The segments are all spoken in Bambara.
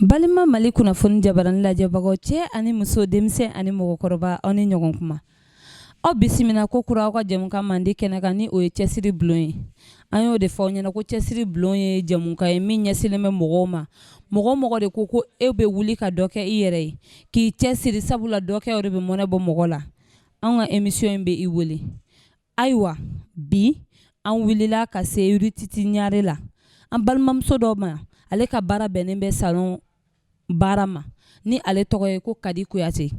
Balima Mali kunnafoni jabarani lajɛbagaw cɛ ani muso denmisɛn ani mɔgɔkɔrɔba aw ni ɲɔgɔn kuma. Aw bisimila ko kura aw ka jɛmukan mandi kɛnɛ kan ni o ye cɛsiri bulon ye. An y'o de fɔ aw ɲɛna ko cɛsiri bulon ye jɛmukan ye min ɲɛsinnen bɛ mɔgɔw ma. Mɔgɔ de ko e bɛ wuli ka dɔ kɛ i yɛrɛ ye. K'i cɛsiri sabula dɔ kɛ o de bɛ mɔnɛ bɔ mɔgɔ la. An ka émission in bɛ i wele. Ayiwa bi an wulila ka se Titi Ɲare la. An balimamuso dɔ ma ale ka baara bɛnnen bɛ salon baara ma ni ale tɔgɔ ye ko Kadi Kuyate.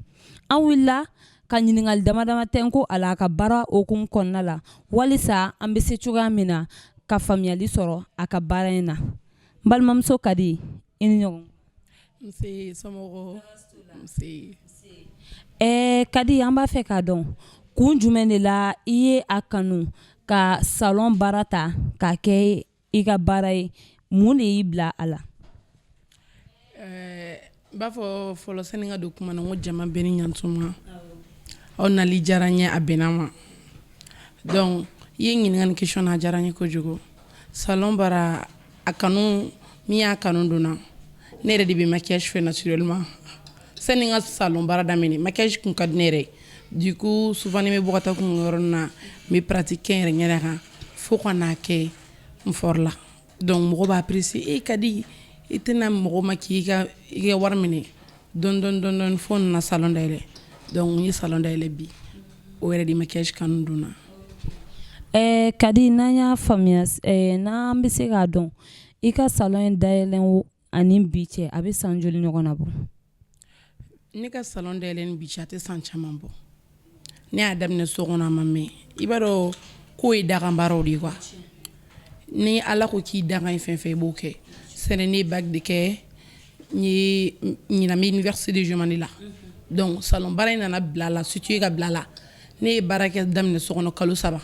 An wulila ka ɲininkali damadama tɛnku a la a ka baara hokumu kɔnɔna la walisa an bɛ se cogoya min na ka faamuyali sɔrɔ a ka baara in na. N balimamuso Kadi i ni ɲɔgɔn. Nse somɔgɔw nse. Kadi an b'a fɛ k'a dɔn kun jumɛn de la i ye a kanu ka salon baara ta k'a kɛ i ka baara ye mun de y'i bila a la? N b'a fɔ fɔlɔ sani ka don kuma na ko jama bɛɛ ni ɲantuma. Aw nali diyara n ye a bɛnna ma. Donc i ye ɲininkali ni question na a diyara n ye kojugu. Salon baara a kanu min y'a kanu donna ne yɛrɛ de bɛ maquillage fɛ naturellement. Sani n ka salon baara daminɛ maquillage kun ka di ne yɛrɛ. Du coup souvent ni n bɛ bɔ ka taa kun yɔrɔ na n bɛ pratique kɛ n yɛrɛ kan fo ka n'a kɛ n fɔra la. Donc mɔgɔ b'a apprécier Kadi i tɛna mɔgɔ ma k'i ka wari minɛ dɔɔni fo n na salon dayɛlɛ. Donc n ye salon dayɛlɛ bi o yɛrɛ de maquillage kanu donna. Kadi n'an y'a faamuya n'an bɛ se k'a dɔn i ka salon in dayɛlɛ ani bi cɛ a bɛ san joli ɲɔgɔn na bɔ? Ne ka salon dayɛlɛ ni bi cɛ a tɛ san caman bɔ. Ne y'a daminɛ so kɔnɔ a ma mɛn. I b'a dɔn k'o ye dakan baaraw de ye quoi. Ni Ala ko k'i dakan ye fɛn fɛn i b'o kɛ. Sɛnɛ ne ye bac de kɛ n ye ɲinan bɛ université de Jomani la. Donc salon baara in nana bila la situé ka bila la. Ne ye baara kɛ daminɛ so kɔnɔ kalo 3.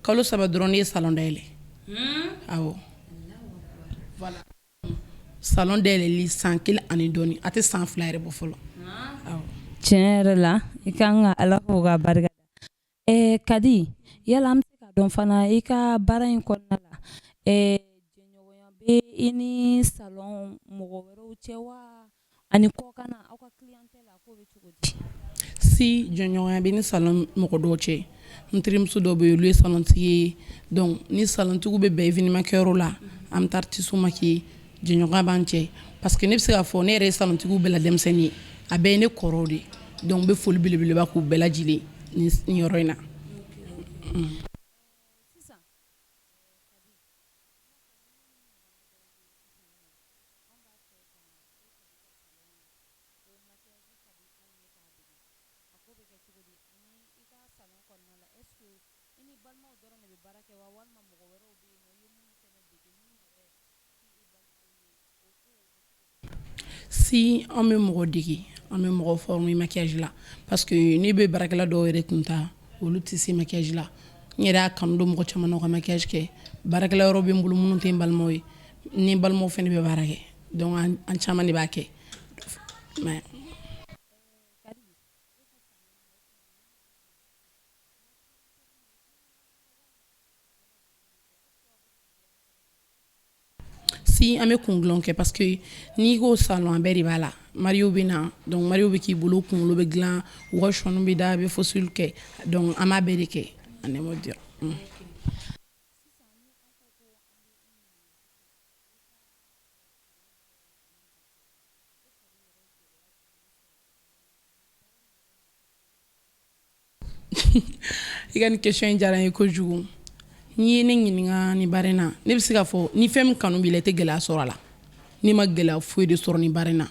Kalo 3 dɔrɔn ne ye salon dayɛlɛ. Awɔ. Voilà. Salon dayɛlɛli san 1 ani dɔɔni a tɛ san 2 yɛrɛ bɔ fɔlɔ. Awɔ. Tiɲɛ yɛrɛ la i kan ka Ala fo k'a barika da. Kadi yala an bɛ se k'a dɔn fana i ka baara in kɔnɔna la jɛɲɔgɔnya bɛ i ni salon mɔgɔ wɛrɛw cɛ wa ani kɔkan na aw ka clientèle la k'o bɛ cogo di? Si jɛɲɔgɔnya bɛ ni salon mɔgɔ dɔw cɛ. N terimuso dɔw bɛ yen olu ye salon tigi ye. Donc ni salon tigiw bɛ bɛn événement kɛyɔrɔ la an bɛ taa artiste maquiller jɛɲɔgɔnya b'an cɛ. Parce que ne bɛ se k'a fɔ ne yɛrɛ ye salon tigiw bɛɛ la denmisɛnnin ye. A bɛɛ ye ne kɔrɔw de. Donc n bɛ foli belebeleba k'u bɛɛ lajɛlen nin yɔrɔ in na. Si an bɛ mɔgɔ dege an bɛ mɔgɔ former maquillage la parce que ne bɛ baarakɛla dɔw yɛrɛ kun ta olu tɛ se maquillage la. N yɛrɛ y'a kanu don mɔgɔ caman na ka maquillage kɛ. Baarakɛla yɔrɔ bɛ n bolo minnu tɛ n balimaw ye. Ni n balimaw fana bɛ baara kɛ. Donc an caman de b'a kɛ. Si an bɛ kungilanw kɛ parce que n'i ko salon a bɛɛ de b'a la. Marié bɛ na donc marié bɛ k'i bolo kunkolo bɛ dilan u ka cheveux bɛ da a bɛ fossile kɛ donc an b'a bɛɛ de kɛ. En un mot dire. I ka nin question in diyara n ye kojugu. N'i ye ne ɲininka nin baara in na ne bɛ se k'a fɔ ni fɛn min kanu b'i la i tɛ gɛlɛya sɔrɔ a la. Ni ma gɛlɛya foyi de sɔrɔ nin baara in na.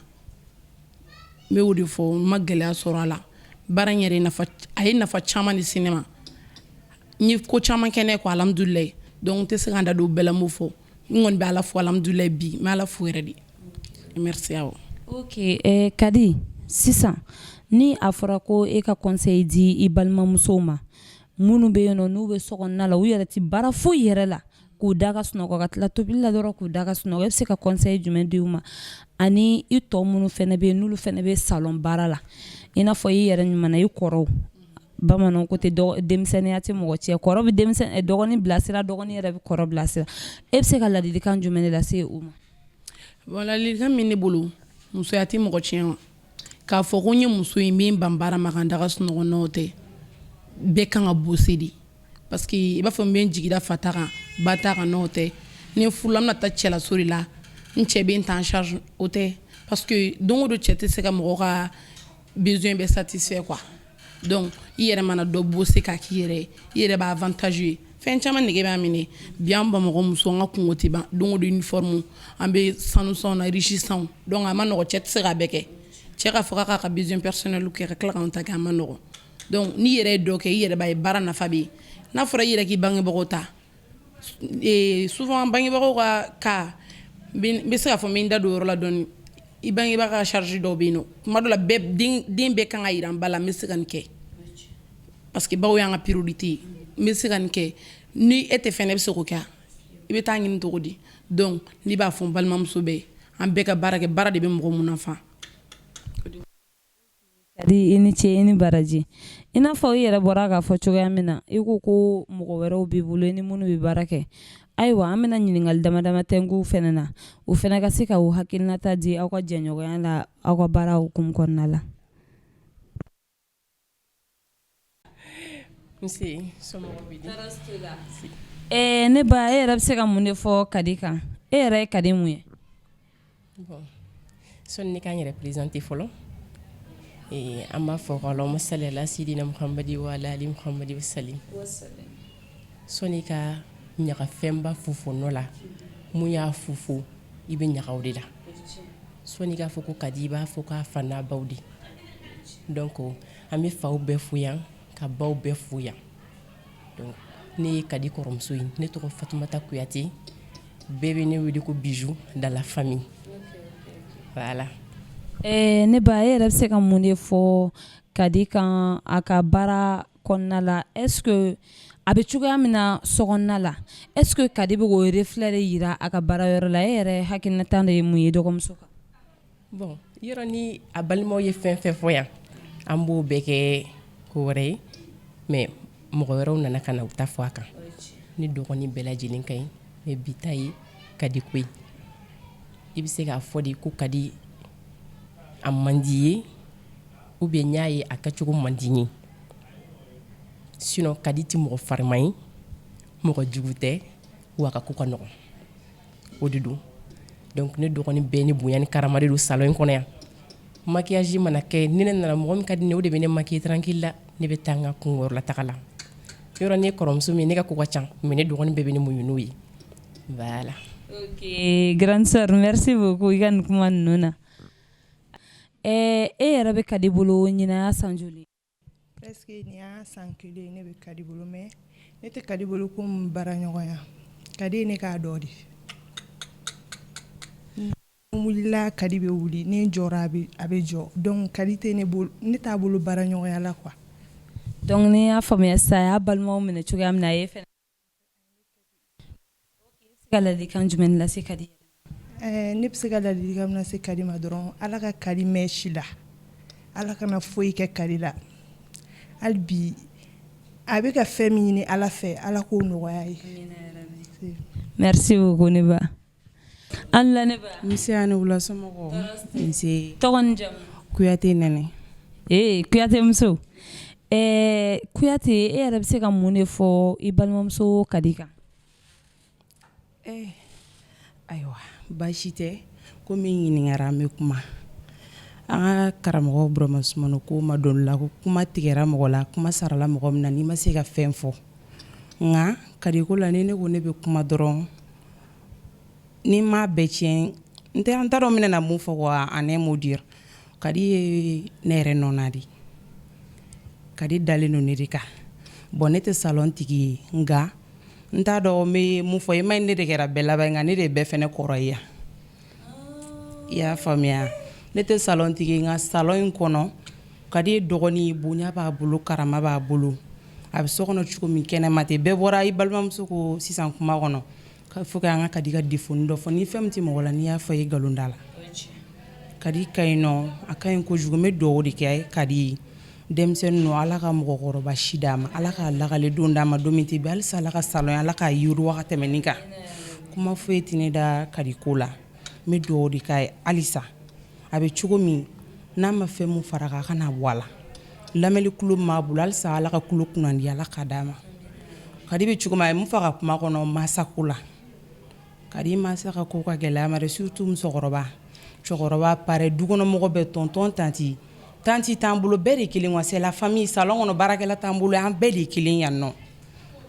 N bɛ o de fɔ n ma gɛlɛya sɔrɔ a la. Baara in yɛrɛ a ye nafa caman de se ne ma. N ye ko caman kɛ ne ye quoi alhamdulilayi. Donc n tɛ se ka n da don o bɛɛ la n b'o fɔ. N kɔni bɛ Ala fo alhamdulilayi bi n bɛ Ala fo yɛrɛ de. Merci awɔ. Ok Kadi sisan ni a fɔra ko e ka conseil di i balimamusow ma minnu bɛ yen nɔ n'u bɛ sokɔnɔna la u yɛrɛ tɛ baara foyi yɛrɛ la k'u da ka sunɔgɔ ka tila tobili la dɔrɔn k'u da ka sunɔgɔ e bɛ se ka conseil jumɛn di u ma ani i tɔ minnu fana bɛ yen n'olu fana bɛ salon baara la i n'a fɔ i yɛrɛ ɲuman na i kɔrɔw bamananw ko tɛ denmisɛnninya tɛ mɔgɔ cɛ kɔrɔ bɛ dɔgɔnin bilasira dɔgɔnin yɛrɛ bɛ kɔrɔ bilasira e bɛ se ka ladilikan jumɛn de lase u ma? Bon ladilikan min ne bolo musoya tɛ mɔgɔ tiɲɛ k'a fɔ ko n ye muso in min ban baara ma ka n daga sunɔgɔ n'o tɛ bɛɛ kan ka bose de parce que i b'a fɔ n bɛ n jigida fa ta kan ba ta kan n'o tɛ ni n furula n bɛna taa cɛlaso de la n cɛ bɛ n ta en charge o tɛ parce que don o don cɛ tɛ se ka mɔgɔ ka besoin bɛɛ satisfait quoi donc i yɛrɛ mana dɔ bose k'a k'i yɛrɛ i yɛrɛ b'a avantage ye fɛn caman nege b'a minɛ bi an bamakɔ muso an ka kungo tɛ ban don o don uniforme an bɛ sanu sanw na riche sanw donc a ma nɔgɔ cɛ tɛ se k'a bɛɛ kɛ cɛ k'a fɔ k'a ka besoin personnel kɛ ka tila k'anw ta kɛ a ma nɔgɔ donc n'i yɛrɛ ye dɔ kɛ i yɛrɛ b'a ye baara nafa bɛ yen n'a fɔra i yɛrɛ k'i bangebagaw ta souvent bangebagaw ka cas n bɛ se k'a fɔ n bɛ n da don o yɔrɔ la dɔɔni i bangebaga ka charge dɔw bɛ yen nɔ tuma dɔ la den bɛɛ kan ka jira n ba la n bɛ se ka nin kɛ parce que baw y'an ka priorité ye n bɛ se ka nin kɛ ni e tɛ fɛn ne bɛ se k'o kɛ i bɛ taa ɲini cogo di donc n'i b'a fɔ n balimamuso bɛɛ an bɛɛ ka baara kɛ baara de bɛ mɔgɔ mun nafa. Kadi i ni ce i ni baraji i n'a fɔ i yɛrɛ bɔra k'a fɔ cogoya min na i ko ko mɔgɔ wɛrɛw b'i bolo i ni minnu bɛ baara kɛ ayiwa an bɛna ɲininkali dama dama tɛnku fɛnɛ na o fɛnɛ ka se ka o hakilinata di aw ka jɛɲɔgɔnya la aw ka baara hukumu kɔnɔna la. Ne ba e yɛrɛ bɛ se ka mun de fɔ Kadi kan e yɛrɛ ye Kadi mun ye. Bon sɔni ne k'an yɛrɛ présenter fɔlɔ an b'a fɔ Allahumma salli ala sayidina Muhamadi wa ala ali Muhamadi wa salim sɔni ka ɲaga fɛnba fufu nɔ la mun y'a fufu i bɛ ɲaga o de la sɔni k'a fɔ ko Kadi i b'a fɔ k'a fa n'a baw de donc an bɛ faw bɛɛ fo yan ka baw bɛɛ fo yan donc ne ye Kadi kɔrɔmuso ye ne tɔgɔ Fatumata Kuyate bɛɛ bɛ ne wele ko Bijou dans la famille voilà. Ne ba e yɛrɛ bɛ se ka mun de fɔ Kadi kan a ka baara kɔnɔna la est-ce que a bɛ cogoya min na sokɔnɔna la est-ce que Kadi bɛ k'o reflet de yira a ka baara yɔrɔ la e yɛrɛ hakilinata de ye mun ye dɔgɔmuso kan. Bon yɔrɔ ni a balimaw ye fɛn fɛn fɔ yan an b'o bɛɛ kɛ ko wɛrɛ ye mais mɔgɔ wɛrɛw nana ka na u ta fɔ a kan ni dɔgɔnin bɛɛ lajɛlen ka ɲi mais bi ta ye Kadi ko ye i bɛ se k'a fɔ de ko Kadi a man di ye ou bien n y'a ye a kɛcogo man di n ye sinon Kadi tɛ mɔgɔ fariman ye mɔgɔ jugu tɛ wa a ka ko ka nɔgɔn o de don donc ne dɔgɔnin bɛɛ ni bonya ni karama de don salon in kɔnɔ yan maquillage mana kɛ ni ne nana mɔgɔ min ka di ne o de bɛ ne maquiller tranquille la ne bɛ taa n ka kungo la taga la yɔrɔ ne ye kɔrɔmuso min ye ne ka ko ka ca mais ne dɔgɔnin bɛɛ bɛ ne muɲu n'o ye voilà. Ok grande sœur merci beaucoup i ka nin kuma ninnu na. E yɛrɛ bɛ Kadi bolo ɲinaya san joli. Presque ni y'a san kelen ne bɛ Kadi bolo mais ne tɛ Kadi bolo comme baaraɲɔgɔnya Kadi ye ne k'a dɔ de n wulila Kadi bɛ wuli ne jɔra a bɛ jɔ donc Kadi tɛ ne bolo ne t'a bolo baaraɲɔgɔnya la quoi. Donc ni y'a faamuya sisan a y'a balimaw minɛ cogoya min na a ye fɛnɛ. I bɛ se ka ladilikan jumɛn lase Kadi. Ne bɛ se ka ladilikan min lase Kadi ma dɔrɔn Ala ka Kadi mɛn si la Ala kana foyi kɛ Kadi la hali bi a bɛ ka fɛn min ɲini Ala fɛ Ala k'o nɔgɔya ye. Merci beaucoup ne ba. An la ne ba. Nse ani wula somɔgɔw. Nse. Tɔgɔ ni jamu. Kuyate Nɛnɛ. Kuyate muso. Kuyate e yɛrɛ bɛ se ka mun de fɔ i balimamuso Kadi kan. Ayiwa baasi tɛ ko min ɲininkara an bɛ kuma an ka karamɔgɔ Burama Sumano ko ma dɔn la ko kuma tigɛra mɔgɔ la kuma sarala mɔgɔ min na n'i ma se ka fɛn fɔ nka Kadi ko la ni ne ko ne bɛ kuma dɔrɔn ni m'a bɛɛ tiɲɛ n t'a dɔn n bɛna mun fɔ wa en un mot dire Kadi ye ne yɛrɛ nɔna de Kadi dalen don ne de kan bon ne tɛ salon tigi ye nka n t'a dɔn n bɛ mun fɔ i ma ne de kɛra bɛɛ laban nka ne de bɛɛ fɛnɛ kɔrɔ ye yan i y'a faamuya ne tɛ salon tigi nka salon in kɔnɔ Kadi ye dɔgɔnin bonya b'a bolo karama b'a bolo a bɛ so kɔnɔ cogo min kɛnɛma tɛ bɛɛ bɔra i balimamuso ko sisan kuma kɔnɔ k'a fɔ k'an ka Kadi ka défaut dɔ fɔ ni fɛn min tɛ mɔgɔ la n'i y'a fɔ i ye nkalon t'a la Kadi ka ɲi nɔ a ka ɲi kojugu n bɛ dugawu de kɛ Kadi ye denmisɛnnin nɔ Ala ka mɔgɔkɔrɔba si d'a ma Ala ka lakale don d'a ma don min tɛ bɛn halisa Ala ka salon Ala ka yiriwa ka tɛmɛ nin kan kuma foyi tɛ ne da Kadi ko la n bɛ dugawu de k'a ye halisa a bɛ cogo min n'a ma fɛn mun fara kan a kana bɔ a la lamɛnli kulo m'a bolo halisa ala ka kulo kunnandi ala k'a d'a ma Kadi bɛ cogo min a ye mun fɔ a ka kuma kɔnɔ masako la Kadi masa ka ko ka gɛlɛya ma dɛ surtout cɛkɔrɔba pare dukɔnɔmɔgɔ bɛ tonton tanti t'an bolo bɛɛ de kelen wa c'est la famille salon kɔnɔ baarakɛla t'an bolo an bɛɛ de kelen yan nɔ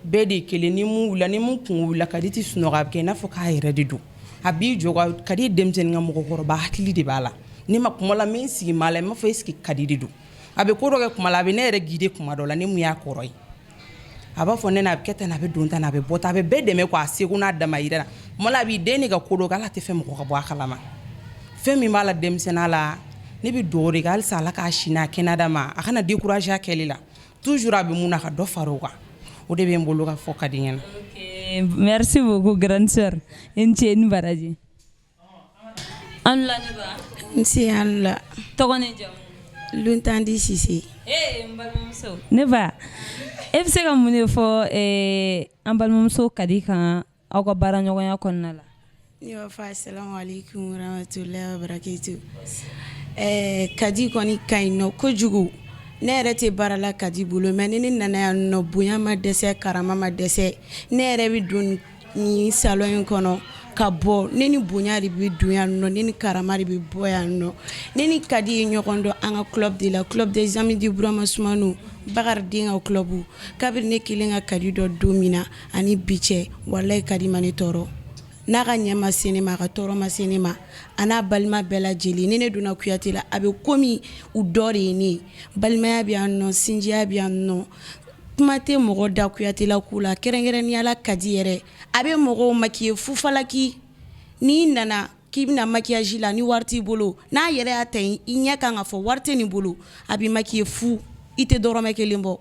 bɛɛ de kelen ni mun wula ni mun kun wula Kadi ti sunɔgɔ a bɛ kɛ i n'a fɔ k'a yɛrɛ de don a b'i jɔ Kadi ye denmisɛnnin ka mɔgɔkɔrɔba hakili de b'a la ni ma kuma la min sigi ma la i m'a fɔ est-ce que Kadi de don a bɛ ko dɔ kɛ kuma la a bɛ ne yɛrɛ guider kuma dɔ la ni mun y'a kɔrɔ ye a b'a fɔ ne na a bɛ kɛ tan a bɛ don tan a bɛ bɔ tan a bɛ bɛɛ dɛmɛ quoi a seko n'a damayira la kuma la a b'i den de ka ko dɔ kɛ ala tɛ fɛn mɔgɔ ka bɔ a kalama fɛn min b'a la denmisɛnninya la ne bɛ dugawu de kɛ halisa ala k'a si n'a kɛnɛya d'a ma a kana décourager a kɛli la toujours a bɛ mun na ka dɔ fara o kan o de bɛ n bolo ka fɔ Kadi ɲɛna. Merci beaucoup grande sœur Nceni Baraji. An la ne ba. Nse an la. Tɔgɔ ni jamu. Luntandi Sise. N balimamuso. Ne ba e bɛ se ka mun de fɔ an balimamuso Kadi kan aw ka baara ɲɔgɔnya kɔnɔna la. Ne b'a fɔ assalamu alaikum warahmatullahi wabarakatuh. Kadi kɔni ka ɲi nɔ kojugu ne yɛrɛ tɛ baara la Kadi bolo mais ni ne nana yan nɔ bonya ma dɛsɛ karama ma dɛsɛ ne yɛrɛ bɛ don ni salon in kɔnɔ ka bɔ ne ni bonya de bɛ don yan nɔ ne ni karama de bɛ bɔ yan nɔ ne ni Kadi ye ɲɔgɔn dɔn an ka club de la club des amis du Burama Sumano Bakari den ka club kabiri ne kelen ka Kadi dɔ don min na ani bi cɛ walahi Kadi ma ne tɔɔrɔ n'a ka ɲɛ ma se ne ma a ka tɔɔrɔ ma se ne ma a n'a balima bɛɛ lajɛlen ni ne donna Kuyate la a bɛ komi u dɔ de ye ne ye balimaya bɛ yan nɔ sinjiya bɛ yan nɔ kuma tɛ mɔgɔ da Kuyate la k'u la kɛrɛnkɛrɛnnenya la Kadi yɛrɛ a bɛ mɔgɔw maquiller fufalaki n'i nana k'i bɛna maquillage la ni wari t'i bolo n'a yɛrɛ y'a ta i ɲɛ kan ka fɔ wari tɛ nin bolo a bɛ maquiller fu i tɛ dɔrɔmɛ kelen bɔ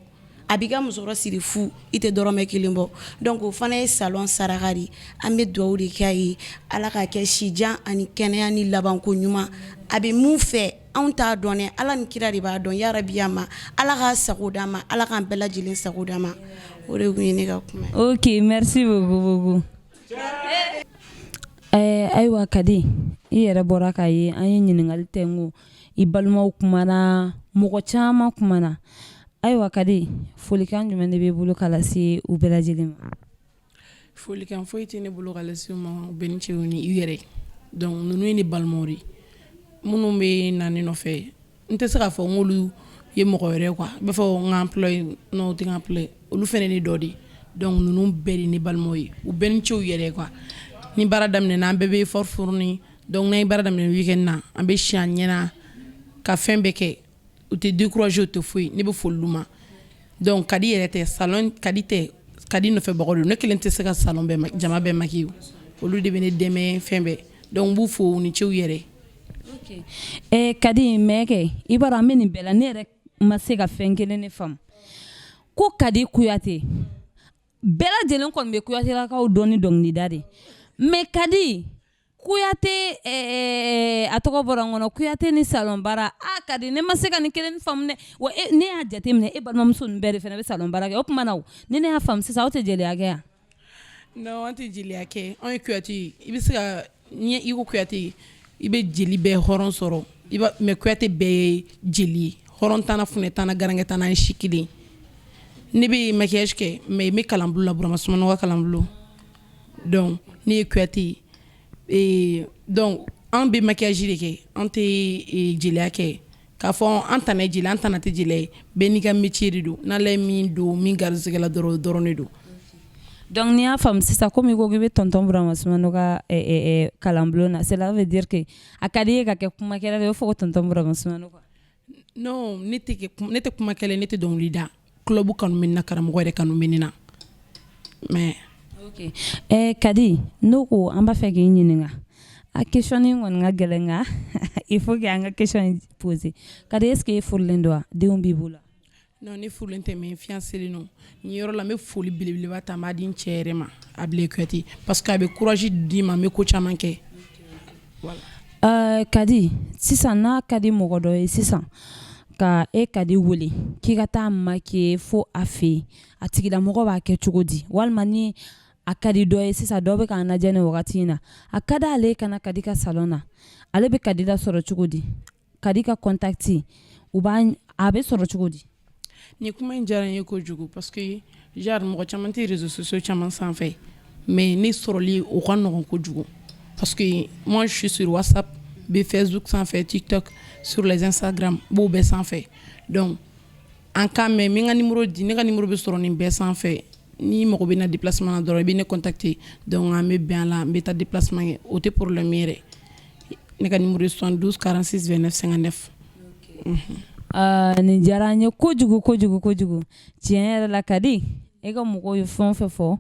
a b'i ka musɔrɔ siri fu i tɛ dɔrɔmɛ kelen bɔ donc o fana ye salon saraka de an bɛ dugawu de k'a ye ala k'a kɛ sijan ani kɛnɛya ni labanko ɲuman a bɛ mun fɛ anw t'a dɔn dɛ ala ni kira de b'a dɔn ya rabi a ma ala k'a sago d'a ma ala k'an bɛɛ lajɛlen sago d'a ma o de tun ye ne ka kuma. Ok, merci beaucoup. Ayiwa Kadi i yɛrɛ bɔra k'a ye an ye ɲininkali tɛngu i balimaw kumana mɔgɔ caman kumana ayiwa Kadi folikan jumɛn de b'i bolo k'a lase u bɛɛ lajɛlen ma. Folikan foyi tɛ ne bolo k'a lase u ma u bɛ ni cɛw ni i yɛrɛ donc ninnu ye ne balimaw de minnu bɛ na ne nɔfɛ n tɛ se k'a fɔ n k'olu ye mɔgɔ wɛrɛ quoi i b'a fɔ n ka employé non o tɛ n ka employé olu fana ye ne dɔ de donc ninnu bɛɛ de ne balimaw ye u bɛ ni cɛw yɛrɛ quoi ni baara daminɛna an bɛɛ bɛ effort fourni donc n'an ye baara daminɛ weekend na an bɛ si an ɲɛna ka fɛn bɛɛ kɛ u tɛ décourager u tɛ foyi ne bɛ foli olu ma donc Kadi yɛrɛ tɛ salon Kadi tɛ Kadi nɔfɛbagaw don ne kelen tɛ se ka salon bɛɛ jama bɛɛ maquiller olu de bɛ ne dɛmɛ fɛn bɛɛ donc n b'u fo u ni cɛw yɛrɛ. Ok Kadi mɛkɛ i b'a dɔn an bɛ nin bɛɛ la ne yɛrɛ ma se ka fɛn kelen ne faamu ko Kadi Kuyate bɛɛ lajɛlen kɔni bɛ Kuyatelakaw dɔn ni dɔnkilida de mais Kadi Kuyate a tɔgɔ bɔra n kɔnɔ Kuyate ni salon baara Kadi ne ma se ka nin kelen faamu dɛ wa ne y'a jateminɛ e balimamuso ninnu bɛɛ de fana bɛ salon baara kɛ o tuma na ni ne y'a faamu sisan aw tɛ jeliya kɛ yan. non an tɛ jeliya kɛ anw ye Kuyate ye i bɛ se ka ni i ko Kuyate i bɛ jeli bɛɛ hɔrɔn sɔrɔ mais Kuyate bɛɛ ye jeli ye hɔrɔn t'an na funɛ t'an na garankɛ t'an na an ye si kelen ne bɛ maquillage kɛ mais n bɛ kalanbulon la Burama Sumano ka kalanbulon donc ne ye Kuyate ye donc an bɛ maquillage de kɛ an tɛ jeliya kɛ k'a fɔ an tana ye jeli an tana tɛ jeliya ye bɛɛ n'i ka métier de don n'ala ye min don min garisɛgɛ la dɔrɔn de don. Donc n'i y'a faamu sisan komi i ko k'i bɛ tonton Burama Sumano ka kalanbulon na cela veut dire que a ka di i ye ka kɛ kumakɛla de ye o fɔ ko tonton Burama Sumano quoi. non ne tɛ kumakɛla ne tɛ dɔnkili da club kanu bɛ ne na karamɔgɔ yɛrɛ kanu bɛ ne na mais. Ok Kadi n'o ko an b'a fɛ k'i ɲininka a question in kɔni ka gɛlɛn nka il faut que an ka question in poser Kadi est ce que e furulen don wa denw b'i bolo. non ne furulen tɛ mais fiancé non nin yɔrɔ la n bɛ foli belebeleba ta n b'a di n cɛ yɛrɛ ma Ablaye Kuyate parce que a bɛ courage di ma n bɛ ko caman kɛ. Voilà. Kadi sisan n'a ka di mɔgɔ dɔ ye sisan ka e Kadi wele k'i ka taa maquiller fo a fɛ yen a tigilamɔgɔ b'a kɛ cogo di walima ni a ka di dɔ ye sisan dɔ bɛ k'a lajɛ ni wagati in na a ka d'ale kana Kadi ka salon na ale bɛ Kadi la sɔrɔ cogo di Kadi ka contacti a bɛ sɔrɔ cogo di ni kuma in diyara n ye kojugu parce que genre mɔgɔ caman tɛ réseaux sociaux caman sanfɛ mais ne sɔrɔli o ka nɔgɔn kojugu parce que moi je suis sur WhatsApp be Facebook sanfɛ TikTok sur les Instagram b'o bɛɛ sanfɛ donc en cas mais min ka numéro di ne ka numéro bɛ sɔrɔ nin bɛɛ sanfɛ ni mɔgɔ bɛ na déplacement na dɔrɔn i bɛ ne contacter donc an bɛ bɛn a la n bɛ taa déplacement kɛ o tɛ problème yɛrɛ ne ka numéro ye 72 46 29 59 nin diyara n ye kojugu tiɲɛ yɛrɛ la Kadi e ka mɔgɔw ye fɛn o fɛn fɔ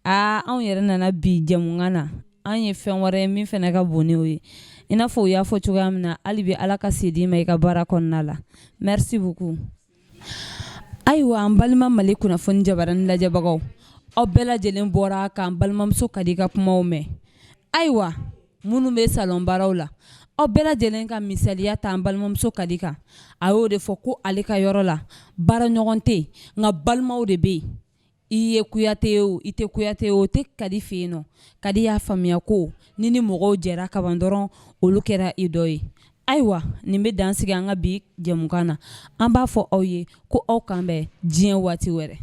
anw yɛrɛ nana bi jɛmukan na an ye fɛn wɛrɛ ye min fɛnɛ ka bon n'o ye i n'a fɔ u y'a fɔ cogoya min na hali bi Ala ka se d'i ma i ka baara kɔnɔna la merci beaucoup ayiwa an balima Mali kunnafoni jabaranin lajɛbagaw aw bɛɛ lajɛlen bɔra k'an balimamuso Kadi ka kumaw mɛn ayiwa minnu bɛ salon baaraw la aw bɛɛ lajɛlen ka misaliya ta an balimamuso Kadi kan a y'o de fɔ ko ale ka yɔrɔ la baara ɲɔgɔn tɛ yen nka balimaw de bɛ yen i ye Kuyate ye o i tɛ Kuyate ye o tɛ Kadi fɛ yen nɔ Kadi y'a faamuya ko ni mɔgɔw jɛra kaban dɔrɔn olu kɛra i dɔ ye ayiwa nin bɛ dan sigi an ka bi jɛmukan na an b'a fɔ aw ye ko aw kan bɛn diɲɛ waati wɛrɛ